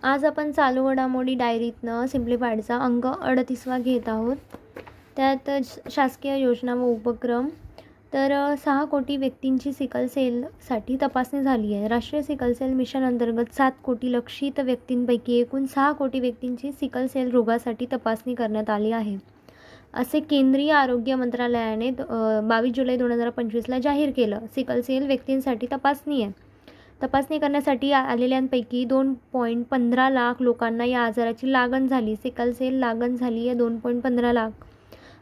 आज आपण चालू घडामोडी डायरीतनं सिम्प्लिफाईडचा अंक 38वा घेत आहोत. त्यात शासकीय योजना व उपक्रम. तर 6 कोटी व्यक्तींची सिकल सेलसाठी तपासणी झाली आहे. राष्ट्रीय सिकल सेल मिशन अंतर्गत 7 कोटी लक्षित व्यक्तींपैकी एकूण 6 कोटी व्यक्तींची सिकल सेल रोगासाठी तपासणी करण्यात आली आहे, असे केंद्रीय आरोग्य मंत्रालयाने 22 जुलै 2025ला जाहीर केलं. सिकल सेल व्यक्तींसाठी तपासणी आहे. तपासणी करण्यासाठी आलेल्यांपैकी 2.15 लाख लोकांना या आजाराची लागण झाली. सिकल सेल लागण झाली आहे 2.15 लाख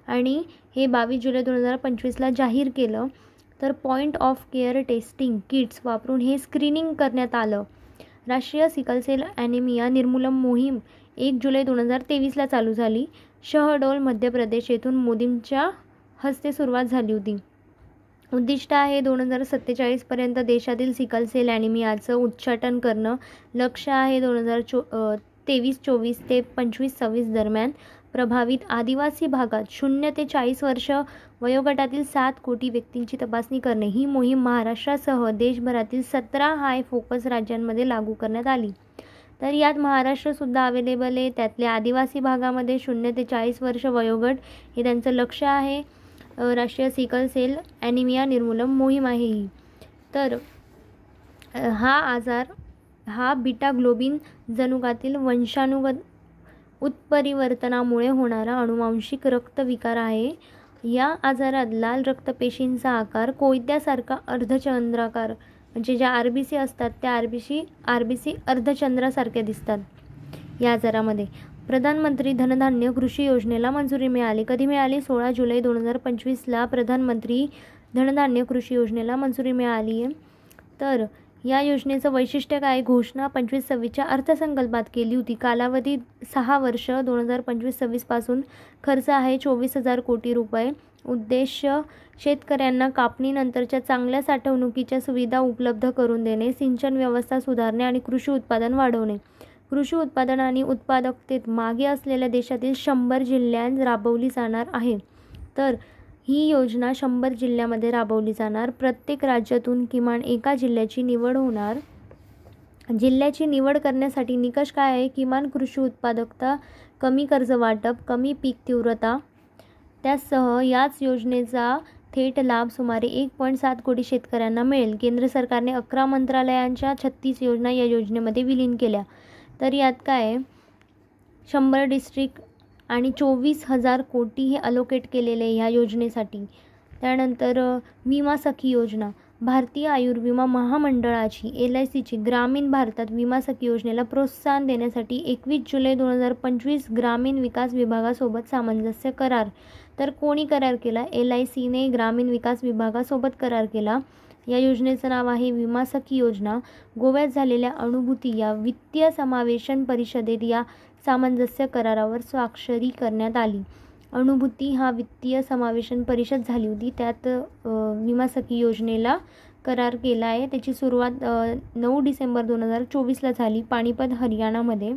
आणि हे 22 जुलै 2025ला जाहीर केलं. तर point of care testing kits वापरून हे स्क्रीनिंग करण्यात आलं. राष्ट्रीय सिकल सेल ॲनिमिया निर्मूलन मोहीम 1 जुलै 2023ला चालू झाली. शहडोल मध्य प्रदेश येथून मोदींच्या हस्ते सुरुवात झाली होती. उद्दिष्ट आहे 2047 पर्यंत देशातील सिकल सेल ॲनिमियाचं उच्चाटन करणं. लक्ष्य आहे 2023-24 ते 25-26 दरम्यान प्रभावित आदिवासी भागात 0 ते 40 वर्ष वयोगटातील 7 कोटी व्यक्तींची तपासणी करणे. ही मोहीम महाराष्ट्रासह देशभरातील 17 हाय फोकस राज्यांमध्ये लागू करण्यात आली. तर यात महाराष्ट्रसुद्धा अवेलेबल आहे. त्यातल्या आदिवासी भागामध्ये 0 ते 40 वर्ष वयोगट हे त्यांचं लक्ष्य आहे. राष्ट्रीय सिकल सेल ॲनिमिया निर्मूलन मोहीम आहे ही. तर हा आजार हा बीटा ग्लोबिन जनुकातील वंशानुगत उत्परिवर्तनामुळे होणारा अनुवांशिक रक्तविकार आहे. या आजारात लाल रक्तपेशींचा आकार कोयत्यासारखा अर्धचंद्राकार, म्हणजे ज्या RBC असतात त्या RBC अर्धचंद्रासारख्या दिसतात. या आजारामध्ये प्रधानमंत्री धनधान्य कृषी योजनेला मंजुरी मिळाली. कधी मिळाली? 16 जुलै 2025ला प्रधानमंत्री धनधान्य कृषी योजनेला मंजुरी मिळाली आहे. तर या योजनेचं वैशिष्ट्य काय? घोषणा 25-26च्या अर्थसंकल्पात केली होती. कालावधी 6 वर्ष 2025-26 पासून. खर्च आहे 24,000 कोटी रुपये. उद्देश शेतकऱ्यांना कापणीनंतरच्या चांगल्या साठवणुकीच्या सुविधा उपलब्ध करून देणे, सिंचन व्यवस्था सुधारणे आणि कृषी उत्पादन वाढवणे. कृषी उत्पादन आणि उत्पादकतेत मागे असलेल्या देशातील 100 जिल्ह्यांत राबवली जाणार आहे. तर ही योजना 100 जिल्ह्यामध्ये राबवली जाणार. प्रत्येक राज्यातून किमान एका जिल्ह्याची निवड होणार. जिल्ह्याची निवड करण्यासाठी निकष काय आहे? किमान कृषी उत्पादकता, कमी कर्ज वाटप, कमी पीक तीव्रता. त्यासह याच योजनेचा थेट लाभ सुमारे 1.7 कोटी शेतकऱ्यांना मिळेल. केंद्र सरकारने 11 मंत्रालयांच्या 36 योजना या योजनेमध्ये विलीन केल्या. तर यात काय 100 डिस्ट्रिक्ट आणि 24,000 कोटी हे अलोकेट केलेले ह्या योजनेसाठी. त्यानंतर विमा सखी योजना. भारतीय आयुर्विमा महामंडळाची LICची ग्रामीण भारतात विमा सखी योजनेला प्रोत्साहन देण्यासाठी 21 जुलै 2025 ग्रामीण विकास विभागासोबत सामंजस्य करार. तर कोणी करार केला? LICने ग्रामीण विकास विभागासोबत करार केला. या योजनेचं नाव आहे विमा सखी योजना. गोव्यात झालेल्या अनुभूती या वित्तीय समावेशन परिषदेत या सामंजस्य करारावर स्वाक्षरी करण्यात आली. अनुभूती हा वित्तीय समावेशन परिषद झाली होती. त्यात विमा सखी योजनेला करार केला आहे. त्याची सुरुवात 9 डिसेंबर 2024ला झाली पानिपत, हरियाणामध्ये.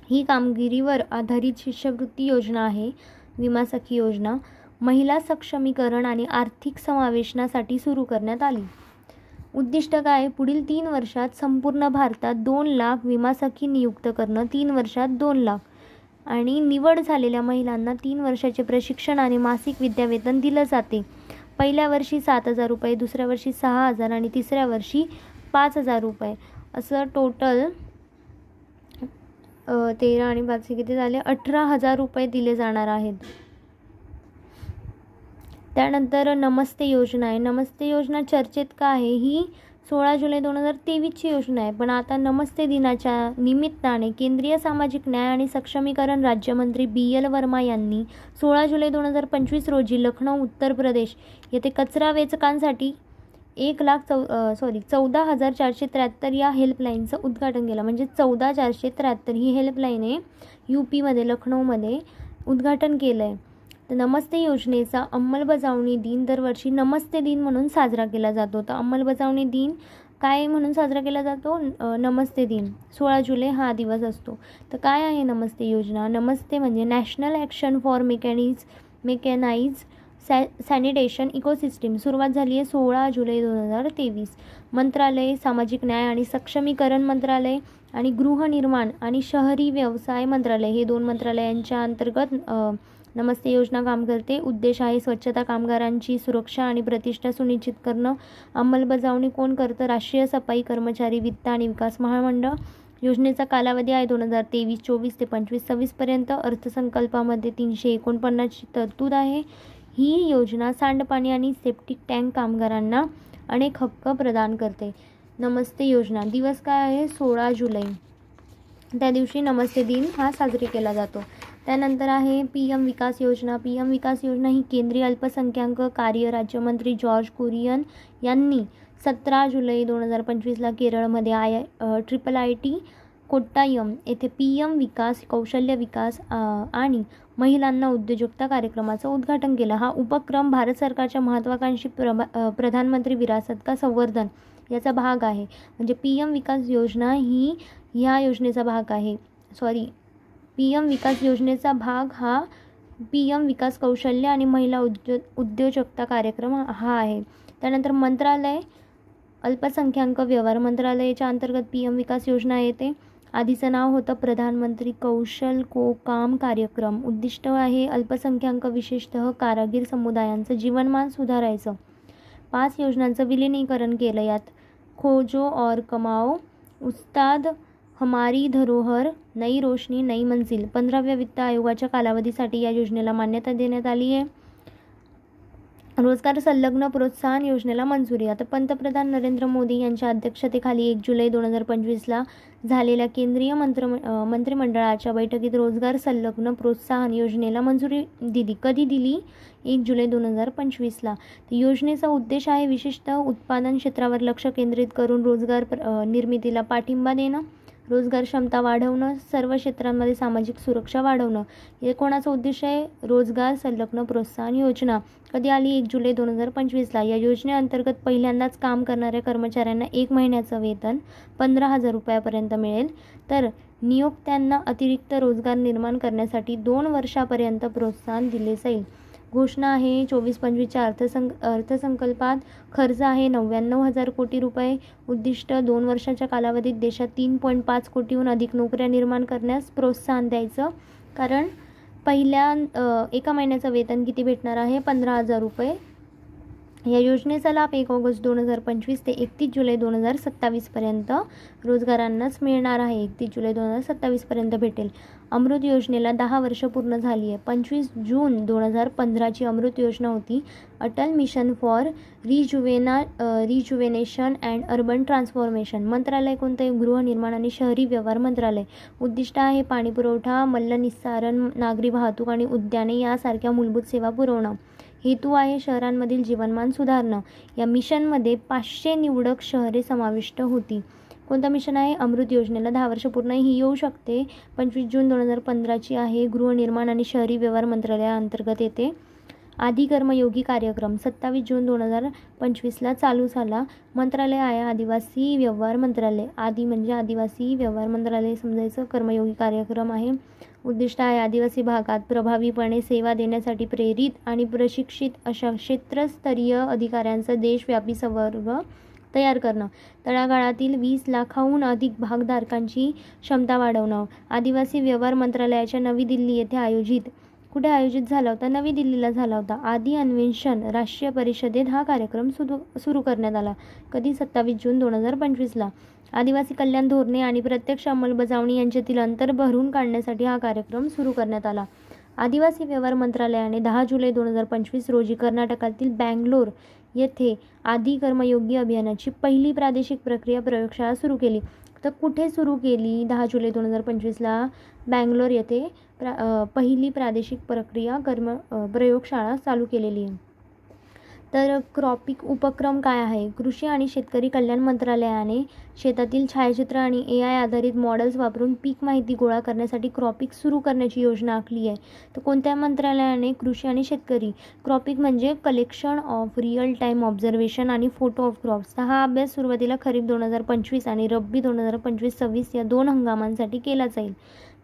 ही कामगिरीवर आधारित शिष्यवृत्ती योजना आहे विमा सखी योजना. महिला सक्षमीकरण आणि आर्थिक समावेशनासाठी सुरू करण्यात आली. उद्दिष्ट काय? पुढील 3 वर्षात संपूर्ण भारतात 2 लाख विमा सखी नियुक्त करणं. 3 वर्षात 2 लाख. आणि निवड झालेल्या महिलांना 3 वर्षाचे प्रशिक्षण आणि मासिक विद्यावेतन दिलं जाते. पहिल्या वर्षी 7,000 रुपये, दुसऱ्या वर्षी 6,000 आणि तिसऱ्या वर्षी 5,000 रुपये. असं टोटल 13 आणि 5 किती झाले? 18,000 रुपये दिले जाणार आहेत. त्यानंतर नमस्ते योजना आहे. नमस्ते योजना चर्चेत का आहे? ही 16 जुलै 2023ची योजना आहे. पण आता नमस्ते दिनाच्या निमित्ताने केंद्रीय सामाजिक न्याय आणि सक्षमीकरण राज्यमंत्री BL वर्मा यांनी 16 जुलै 2025 रोजी लखनौ, उत्तर प्रदेश येथे कचरा वेचकांसाठी 14,473 या हेल्पलाईनचं उद्घाटन केलं. म्हणजे 14,473 ही हेल्पलाईन आहे UPमध्ये, लखनौमध्ये उद्घाटन केलं आहे. तर नमस्ते योजनेचा अंमलबजावणी दिन दरवर्षी नमस्ते दिन म्हणून साजरा केला जातो. तर अंमलबजावणी दिन काय म्हणून साजरा केला जातो? नमस्ते दिन. 16 जुलै हा दिवस असतो. तर काय आहे नमस्ते योजना? नमस्ते म्हणजे national action for mechanise sanitation ecosystem सुरुवात झाली आहे 16 जुलै 2023. मंत्रालय सामाजिक न्याय आणि सक्षमीकरण मंत्रालय आणि गृहनिर्माण आणि शहरी व्यवसाय मंत्रालय हे 2 मंत्रालयांच्या अंतर्गत नमस्ते योजना काम करते. उद्देश आहे स्वच्छता कामगारांची सुरक्षा आणि प्रतिष्ठा सुनिश्चित करणं. अंमलबजावणी कोण करतं? राष्ट्रीय सफाई कर्मचारी वित्त आणि विकास महामंडळ. योजनेचा कालावधी आहे 2023-24 ते 25-26 पर्यंत. अर्थसंकल्पामध्ये 349ची तरतूद आहे. ही योजना सांडपाणी आणि सेप्टिक टँक कामगारांना अनेक हक्क प्रदान करते. नमस्ते योजना दिवस काय आहे? 16 जुलै. त्या दिवशी नमस्ते दिन हा साजरी केला जातो. त्यानंतर आहे PM विकास योजना. PM विकास योजना ही केंद्रीय अल्पसंख्याक कार्य राज्यमंत्री जॉर्ज कुरियन यांनी 17 जुलै 2025ला केरळमध्ये IIT कोट्टायम येथे PM विकास कौशल्य विकास आणि महिलांना उद्योजकता कार्यक्रमाचं उद्घाटन केलं. हा उपक्रम भारत सरकारच्या महत्त्वाकांक्षी प्रधानमंत्री विरासत का संवर्धन याचा भाग आहे. म्हणजे PM विकास योजना ही ह्या योजनेचा भाग आहे. PM विकास योजनेचा भाग हा PM विकास कौशल्य आणि महिला उद्योजकता कार्यक्रम हा आहे. त्यानंतर मंत्रालय अल्पसंख्याक व्यवहार मंत्रालयाच्या अंतर्गत PM विकास योजना येते. आधीचं नाव होतं प्रधानमंत्री कौशल काम कार्यक्रम. उद्दिष्ट आहे अल्पसंख्याक विशेषतः कारागीर समुदायांचं जीवनमान सुधारायचं. 5 योजनांचं विलिनीकरण केलं. यात खोजो और कमाओ, उस्ताद हमारी धरोहर, नई रोशनी नई मंजिल. 15व्या वित्त आयोगाच्या कालावधीसाठी या योजनेला मान्यता देण्यात आली आहे. रोजगार संलग्न प्रोत्साहन योजनेला मंजुरी. आता पंतप्रधान नरेंद्र मोदी यांच्या अध्यक्षतेखाली 1 जुलै 2025ला झालेल्या केंद्रीय मंत्रिमंडळाच्या बैठकीत रोजगार संलग्न प्रोत्साहन योजनेला मंजुरी दिली. कधी दिली? 1 जुलै 2025ला. योजनेचा उद्देश आहे विशेषतः उत्पादन क्षेत्रावर लक्ष केंद्रित करून रोजगार निर्मितीला पाठिंबा देणं, रोजगार क्षमता वाढवणं, सर्व क्षेत्रांमध्ये सामाजिक सुरक्षा वाढवणं. हे कोणाचं उद्देश आहे? रोजगार संलग्न प्रोत्साहन योजना. कधी आली? 1 जुलै 2025ला. या योजनेअंतर्गत पहिल्यांदाच काम करणाऱ्या कर्मचाऱ्यांना 1 महिन्याचं वेतन 15,000 रुपयापर्यंत मिळेल. तर नियोक्त्यांना अतिरिक्त रोजगार निर्माण करण्यासाठी 2 वर्षापर्यंत प्रोत्साहन दिले जाईल. घोषणा आहे 24-25च्या अर्थसंकल्पात. खर्च आहे 99,000 कोटी रुपये. उद्दिष्ट 2 वर्षाच्या कालावधीत देशात 3.5 कोटीहून अधिक नोकऱ्या निर्माण करण्यास प्रोत्साहन द्यायचं. कारण पहिल्या 1 महिन्याचं वेतन किती भेटणार आहे? 15,000 रुपये. या योजनेचा लाभ 1 ऑगस्ट 2025 ते 31 जुलै 2027 पर्यंत रोजगारांनाच मिळणार आहे. 31 जुलै 2027 पर्यंत भेटेल. अमृत योजनेला 10 वर्ष पूर्ण झाली आहे. 25 जून 2015ची अमृत योजना होती. Atal mission for rejuvenation and urban transformation. मंत्रालय कोणते? गृहनिर्माण आणि शहरी व्यवहार मंत्रालय. उद्दिष्ट आहे पाणीपुरवठा, मलनिस्सारण, नागरी वाहतूक आणि उद्याने यासारख्या मूलभूत सेवा पुरवणं. हेतू आहे शहरांमधील जीवनमान सुधारणं. या मिशनमध्ये 500 निवडक शहरे समाविष्ट होती. कोणतं मिशन आहे? अमृत योजनेला 10 वर्ष पूर्ण ही येऊ शकते. 25 जून 2015ची आहे. गृहनिर्माण आणि शहरी व्यवहार मंत्रालयाअंतर्गत येते. आदी कर्मयोगी कार्यक्रम 27 जून 2025ला चालू झाला. मंत्रालय आहे आदिवासी व्यवहार मंत्रालय. आदी म्हणजे आदिवासी व्यवहार मंत्रालय समजायचं. कर्मयोगी कार्यक्रम आहे. उद्दिष्ट आहे आदिवासी भागात प्रभावीपणे सेवा देण्यासाठी प्रेरित आणि प्रशिक्षित अशा क्षेत्रस्तरीय अधिकाऱ्यांचा देशव्यापी संवर्ग तयार करणं. तळागाळातील 20 लाखाहून अधिक भागधारकांची क्षमता वाढवणं. आदिवासी व्यवहार मंत्रालयाच्या नवी दिल्ली येथे कुठे आयोजित झाला होता? नवी दिल्लीला झाला होता. आदी अन्वेषण राष्ट्रीय परिषदेत हा कार्यक्रम सुरू करण्यात आला. कधी? 27 जून 2025ला. आदिवासी कल्याण धोरणे आणि प्रत्यक्ष अंमलबजावणी यांच्यातील अंतर भरून काढण्यासाठी हा कार्यक्रम सुरू करण्यात आला. आदिवासी व्यवहार मंत्रालयाने 10 जुलै 2025 रोजी कर्नाटकातील बँगलोर येथे आदी कर्मयोगी अभियानाची पहिली प्रादेशिक प्रक्रिया प्रयोगशाळा सुरू केली. तर कुठे सुरू केली? 10 जुलै 2025ला बँगलोर येथे पहिली प्रादेशिक प्रक्रिया प्रयोगशाळा चालू केलेली आहे. तर क्रॉपिक उपक्रम काय आहे? कृषी आणि शेतकरी कल्याण मंत्रालयाने शेतातील छायाचित्र आणि AI आधारित मॉडेल्स वापरून पीक माहिती गोळा करण्यासाठी क्रॉपिक सुरू करण्याची योजना आखली आहे. तर कोणत्या मंत्रालयाने? कृषी आणि शेतकरी. क्रॉपिक म्हणजे collection of real time observation आणि फोटो ऑफ क्रॉप्स. हा अभ्यास सुरुवातीला खरीप 2025 आणि रब्बी 2025-26 या 2 हंगामांसाठी केला जाईल.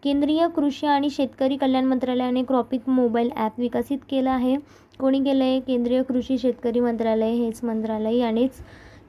केंद्रीय कृषी आणि शेतकरी कल्याण मंत्रालयाने क्रॉपिक मोबाईल ॲप विकसित केलं आहे. कोणी केलं आहे? केंद्रीय कृषी शेतकरी मंत्रालय, हेच मंत्रालय यानेच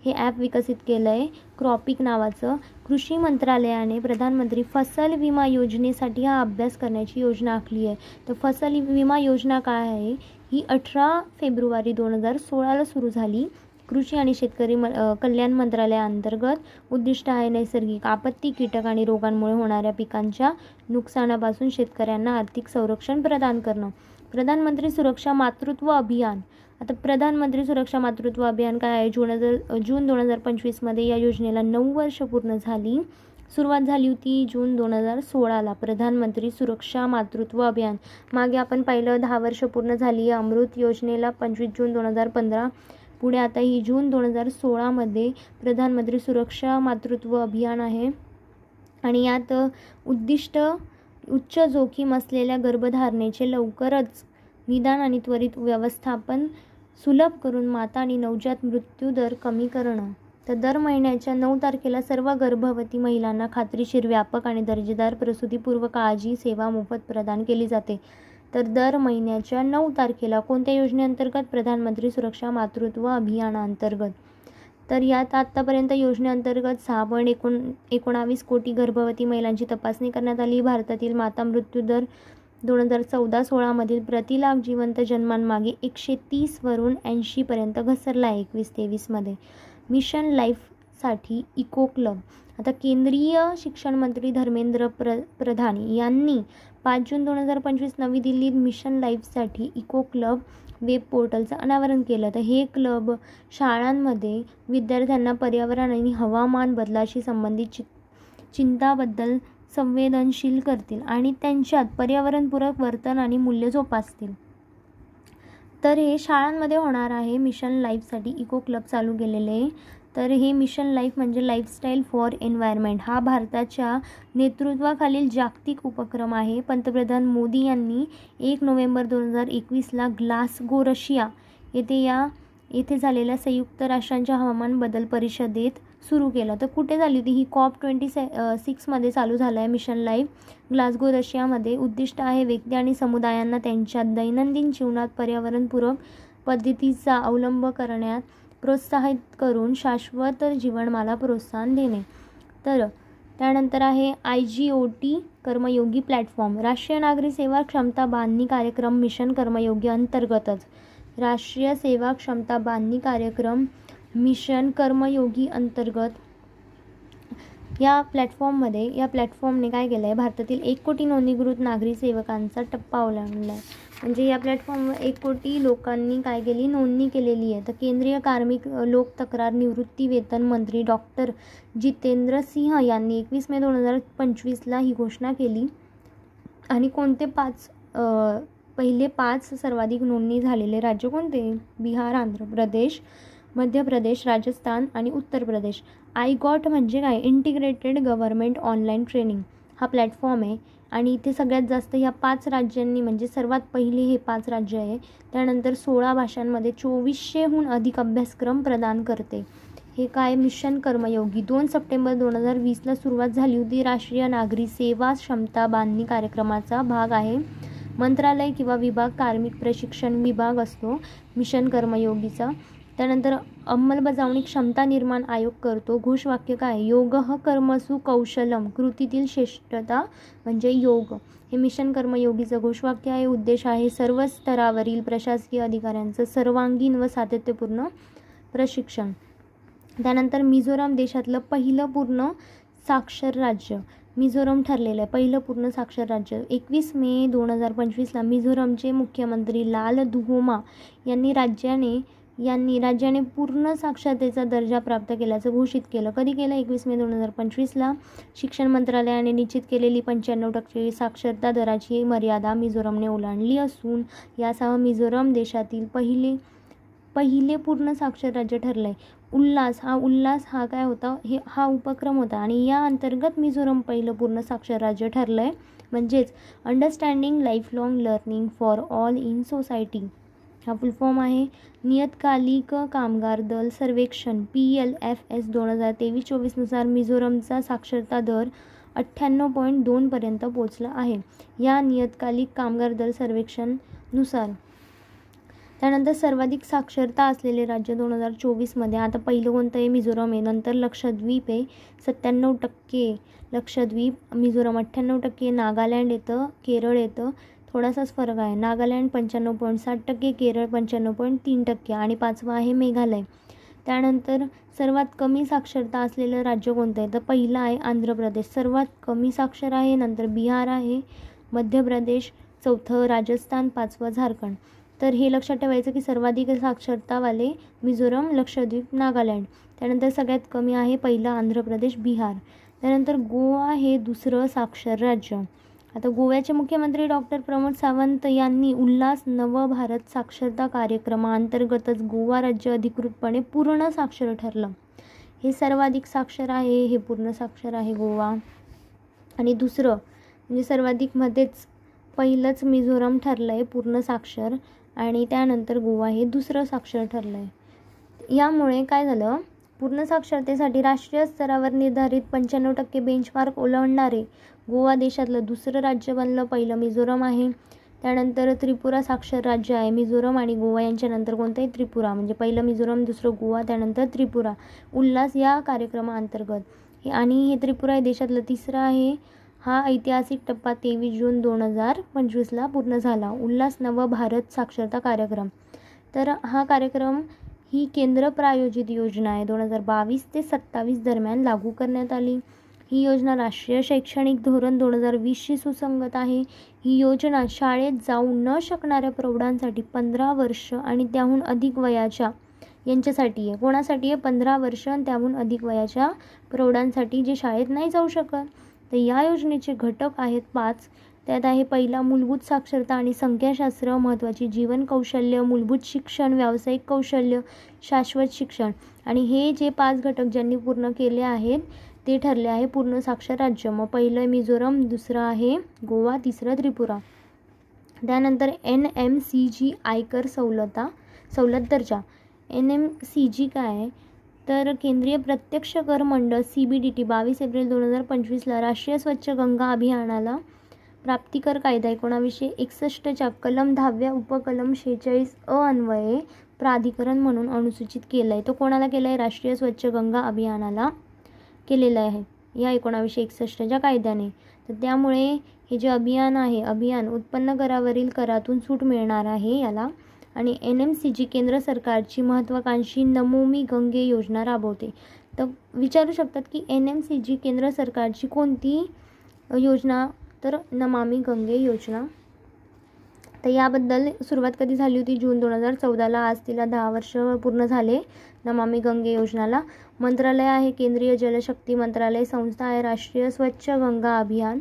हे ॲप विकसित केलं आहे क्रॉपिक नावाचं. कृषी मंत्रालयाने प्रधानमंत्री फसल विमा योजनेसाठी हा अभ्यास करण्याची योजना आखली आहे. तर फसल विमा योजना काय आहे? ही 18 फेब्रुवारी 2016ला सुरू झाली. कृषी आणि शेतकरी कल्याण मंत्रालयाअंतर्गत. उद्दिष्ट आहे नैसर्गिक आपत्ती, कीटक आणि रोगांमुळे होणाऱ्या पिकांच्या नुकसानापासून शेतकऱ्यांना आर्थिक संरक्षण प्रदान करणं. प्रधानमंत्री सुरक्षा मातृत्व अभियान. आता प्रधानमंत्री सुरक्षा मातृत्व अभियान काय आहे? जून 2025मध्ये या योजनेला 9 वर्ष पूर्ण झाली. सुरुवात झाली होती जून 2016ला. प्रधानमंत्री सुरक्षा मातृत्व अभियान. मागे आपण पाहिलं 10 वर्ष पूर्ण झाली आहे अमृत योजनेला 25 जून 2015. पुढे आता ही जून 2016मध्ये प्रधानमंत्री सुरक्षा मातृत्व अभियान आहे. आणि यात उद्दिष्ट उच्च जोखीम असलेल्या गर्भधारणेचे लवकरच निदान आणि त्वरित व्यवस्थापन सुलभ करून माता आणि नवजात मृत्यू दर कमी करणं. तर दर महिन्याच्या 9 तारखेला सर्व गर्भवती महिलांना खात्रीशीर, व्यापक आणि दर्जेदार प्रसूतीपूर्व काळजी सेवा मोफत प्रदान केली जाते. तर दर महिन्याच्या 9 तारखेला कोणत्या योजनेअंतर्गत? प्रधानमंत्री सुरक्षा मातृत्व अभियानाअंतर्गत. तर यात आत्तापर्यंत योजनेअंतर्गत 6.19 कोटी गर्भवती महिलांची तपासणी करण्यात आली. भारतातील माता मृत्यू दर 2014-16 मधील प्रति लाख जिवंत जन्मांमागे 130 वरून 80 पर्यंत घसरला आहे 21-23 मध्ये. मिशन लाईफसाठी इको क्लब. आता केंद्रीय शिक्षण मंत्री धर्मेंद्र प्रधान यांनी 5 जून 2025 नवी दिल्लीत मिशन लाईफसाठी इको क्लब वेब पोर्टलचं अनावरण केलं. तर हे क्लब शाळांमध्ये विद्यार्थ्यांना पर्यावरण आणि हवामान बदलाशी संबंधित चिंताबद्दल संवेदनशील करतील आणि त्यांच्यात पर्यावरणपूरक वर्तन आणि मूल्य जोपासतील. तर हे शाळांमध्ये होणार आहे. मिशन लाईफसाठी इको क्लब चालू केलेले आहे. तर हे मिशन लाईफ म्हणजे लाईफस्टाईल फॉर एन्व्हायरमेंट हा भारताच्या नेतृत्वाखालील जागतिक उपक्रम आहे. पंतप्रधान मोदी यांनी 1 नोव्हेंबर 2021ला ग्लासगो, रशिया येथे झालेल्या संयुक्त राष्ट्रांच्या हवामान बदल परिषदेत सुरू केलं. तर कुठे झाली होती ही? COP26 मध्ये चालू झालं आहे मिशन लाईफ ग्लासगो, रशियामध्ये. उद्दिष्ट आहे व्यक्ती आणि समुदायांना त्यांच्या दैनंदिन जीवनात पर्यावरणपूरक पद्धतीचा अवलंब करण्यात प्रोत्साहित करून शाश्वत जीवनमाला प्रोत्साहन देणे. तर त्यानंतर आहे IGOT कर्मयोगी प्लॅटफॉर्म. राष्ट्रीय नागरी सेवा क्षमता बांधणी कार्यक्रम मिशन कर्मयोगी अंतर्गतच. राष्ट्रीय सेवा क्षमता बांधणी कार्यक्रम मिशन कर्मयोगी अंतर्गत या प्लॅटफॉर्मने काय केलं आहे? भारतातील 1 कोटी नोंदणीकृत नागरी सेवकांचा टप्पा ओलांडला आहे. म्हणजे या प्लॅटफॉर्मवर 1 कोटी लोकांनी काय केली? नोंदणी केलेली आहे. तर केंद्रीय कार्मिक लोक तक्रार निवृत्ती वेतन मंत्री डॉक्टर जितेंद्र सिंह यांनी 21 मे 2025ला ही घोषणा केली. आणि कोणते पहिले 5 सर्वाधिक नोंदणी झालेले राज्य कोणते? बिहार, आंध्र प्रदेश, मध्य प्रदेश, राजस्थान आणि उत्तर प्रदेश. IGOT म्हणजे काय? इंटिग्रेटेड गव्हर्नमेंट ऑनलाईन ट्रेनिंग हा प्लॅटफॉर्म आहे. आणि इथे सगळ्यात जास्त ह्या 5 राज्यांनी म्हणजे सर्वात पहिले हे 5 राज्य आहे. त्यानंतर 16 भाषांमध्ये 2400हून अधिक अभ्यासक्रम प्रदान करते. हे काय? मिशन कर्मयोगी. 2 सप्टेंबर 2020ला सुरुवात झाली होती. राष्ट्रीय नागरी सेवा क्षमता बांधणी कार्यक्रमाचा भाग आहे. मंत्रालय किंवा विभाग, कार्मिक प्रशिक्षण विभाग असतो मिशन कर्मयोगीचा. त्यानंतर अंमलबजावणी क्षमता निर्माण आयोग करतो. घोषवाक्य काय? योगः कर्मसु कौशलम, कृतीतील श्रेष्ठता म्हणजे योग. हे मिशन कर्मयोगीचं घोषवाक्य आहे. उद्देश आहे सर्व स्तरावरील प्रशासकीय अधिकाऱ्यांचं सर्वांगीण व सातत्यपूर्ण प्रशिक्षण. त्यानंतर मिझोराम देशातलं पहिलं पूर्ण साक्षर राज्य. मिझोराम ठरलेलं आहे पहिलं पूर्ण साक्षर राज्य. 21 मे 2025ला मिझोरामचे मुख्यमंत्री लाल दुहोमा यांनी राज्याने पूर्ण साक्षरतेचा दर्जा प्राप्त केल्याचं घोषित केलं. कधी केलं? 21 मे 2025ला. शिक्षण मंत्रालयाने निश्चित केलेली 95% साक्षरता दराची मर्यादा मिझोरामने ओलांडली असून यासह मिझोराम देशातील पहिले पूर्ण साक्षर राज्य ठरलं आहे. उल्हास हा काय होता? हा उपक्रम होता आणि या अंतर्गत मिझोराम पहिलं पूर्ण साक्षर राज्य ठरलं आहे. म्हणजेच understanding life long learning for all in society हा फुल फॉर्म आहे. नियतकालिक कामगार दल सर्वेक्षण PLFS 2023-24 नुसार मिझोरामचा साक्षरता दर 98.2% पोचला आहे या नियतकालिक कामगार दर सर्वेक्षणानुसार. त्यानंतर सर्वाधिक साक्षरता असलेले राज्य 2024मध्ये आता पहिलं कोणतं आहे? मिझोरम आहे. नंतर लक्षद्वीप आहे 97%, लक्षद्वीप, मिझोरम 98%, नागालँड येतं, केरळ येतं, थोडासाच फरक आहे. नागालँड 95.7%, केरळ 95.3% आणि 5वं आहे मेघालय. त्यानंतर सर्वात कमी साक्षरता असलेलं राज्य कोणतं आहे? तर पहिलं आहे आंध्र प्रदेश, सर्वात कमी साक्षर आहे. नंतर बिहार आहे, मध्य प्रदेश, 4थं राजस्थान, 5वं झारखंड. तर हे लक्षात ठेवायचं की सर्वाधिक साक्षरतावाले मिझोरम, लक्षद्वीप, नागालँड. त्यानंतर सगळ्यात कमी आहे पहिलं आंध्र प्रदेश, बिहार. त्यानंतर गोवा हे दुसरं साक्षर राज्य. आता गोव्याचे मुख्यमंत्री डॉक्टर प्रमोद सावंत यांनी उल्हास नवभारत साक्षरता कार्यक्रमाअंतर्गतच गोवा राज्य अधिकृतपणे पूर्ण साक्षर ठरलं. हे सर्वाधिक साक्षर आहे, हे पूर्ण साक्षर आहे गोवा. आणि दुसरं म्हणजे सर्वाधिकमध्येच पहिलंच मिझोरम ठरलं आहे पूर्ण साक्षर आणि त्यानंतर गोवा हे दुसरं साक्षर ठरलं आहे. यामुळे काय झालं? पूर्ण साक्षरतेसाठी राष्ट्रीय स्तरावर निर्धारित 95% बेंचमार्क ओलांडणारे गोवा देशातलं दुसरं राज्य बनलं. पहिलं मिझोरम आहे. त्यानंतर त्रिपुरा साक्षर राज्य आहे. मिझोरम आणि गोवा यांच्यानंतर कोणतं आहे? त्रिपुरा. म्हणजे पहिलं मिझोरम, दुसरं गोवा, त्यानंतर त्रिपुरा उल्हास या कार्यक्रमाअंतर्गत. आणि हे त्रिपुरा हे देशातलं तिसरं आहे. हा ऐतिहासिक टप्पा 23 जून 2025ला पूर्ण झाला. उल्हास नवभारत साक्षरता कार्यक्रम. तर हा कार्यक्रम ही केंद्र प्रायोजित योजना आहे. 2022 ते 27 दरम्यान लागू करण्यात आली. ही योजना राष्ट्रीय शैक्षणिक धोरण 2020शी सुसंगत आहे. ही योजना शाळेत जाऊ न शकणाऱ्या प्रौढांसाठी 15 वर्ष आणि त्याहून अधिक वयाच्या यांच्यासाठी आहे. कोणासाठी आहे? 15 वर्ष आणि त्याहून अधिक वयाच्या प्रौढांसाठी जे शाळेत नाही जाऊ शकत. तर या योजनेचे घटक आहेत 5. त्यात आहे पहिला मूलभूत साक्षरता आणि संख्याशास्त्र, महत्त्वाची जीवन कौशल्य, मूलभूत शिक्षण, व्यावसायिक कौशल्य, शाश्वत शिक्षण. आणि हे जे 5 घटक ज्यांनी पूर्ण केले आहेत ते ठरले आहे पूर्ण साक्षर राज्य. मग पहिलं मिझोरम, दुसरं आहे गोवा, तिसरं त्रिपुरा. त्यानंतर NMCG आयकर सवलत दर्जा. NMCG काय आहे? तर केंद्रीय प्रत्यक्ष कर मंडळ CBDT 22 एप्रिल 2025ला राष्ट्रीय स्वच्छ गंगा अभियानाला प्राप्तिकर कायदा 1961च्या कलम 10व्या उपकलम 46 अन्वये प्राधिकरण म्हणून अनुसूचित केलं आहे. तो कोणाला केलं आहे? राष्ट्रीय स्वच्छ गंगा अभियानाला केलेलं आहे या 1961च्या कायद्याने. तर त्यामुळे हे जे अभियान आहे, अभियान उत्पन्न करावरील करातून सूट मिळणार आहे याला. आणि NMCG केंद्र सरकारची महत्त्वाकांक्षी नमामि गंगे योजना राबवते. तर विचारू शकतात की NMCG केंद्र सरकारची कोणती योजना? तर नमामि गंगे योजना. तर याबद्दल सुरुवात कधी झाली होती? जून 2014ला. आज तिला 10 वर्ष पूर्ण झाले नमामि गंगे योजनाला. मंत्रालय आहे केंद्रीय जलशक्ती मंत्रालय. संस्था आहे राष्ट्रीय स्वच्छ गंगा अभियान.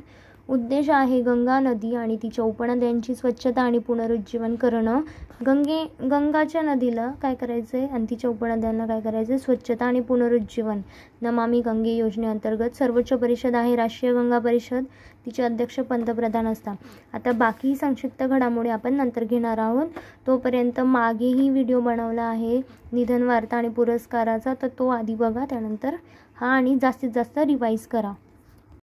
उद्देश आहे गंगा नदी आणि तिच्या उपनद्यांची स्वच्छता आणि पुनरुज्जीवन करणं. गंगाच्या नदीला काय करायचं आहे आणि तिच्या उपनद्यांना काय करायचं आहे? स्वच्छता आणि पुनरुज्जीवन. नमामि गंगे योजनेअंतर्गत सर्वोच्च परिषद आहे राष्ट्रीय गंगा परिषद. तिचे अध्यक्ष पंतप्रधान असतात. आता बाकी संक्षिप्त घडामोडी आपण नंतर घेणार आहोत. तोपर्यंत मागेही व्हिडिओ बनवला आहे निधन वार्ता आणि पुरस्काराचा, तर तो आधी बघा, त्यानंतर हा आणि जास्तीत जास्त रिवाईज करा.